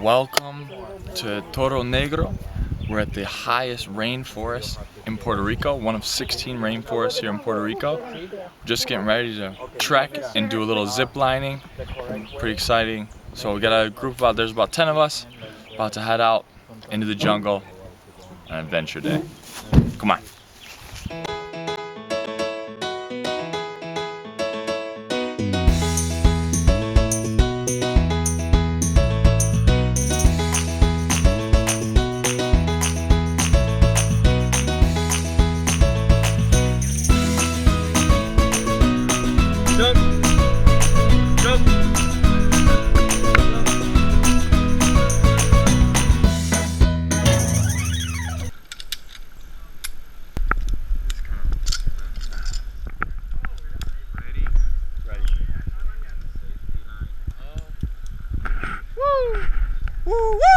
Welcome to Toro Negro. We're at the highest rainforest in Puerto Rico, one of 16 rainforests here in Puerto Rico. Just getting ready to trek and do a little zip lining. Pretty exciting. So we got a group there's about 10 of us, about to head out into the jungle on an adventure day. Come on. Woo! Woo! Woo!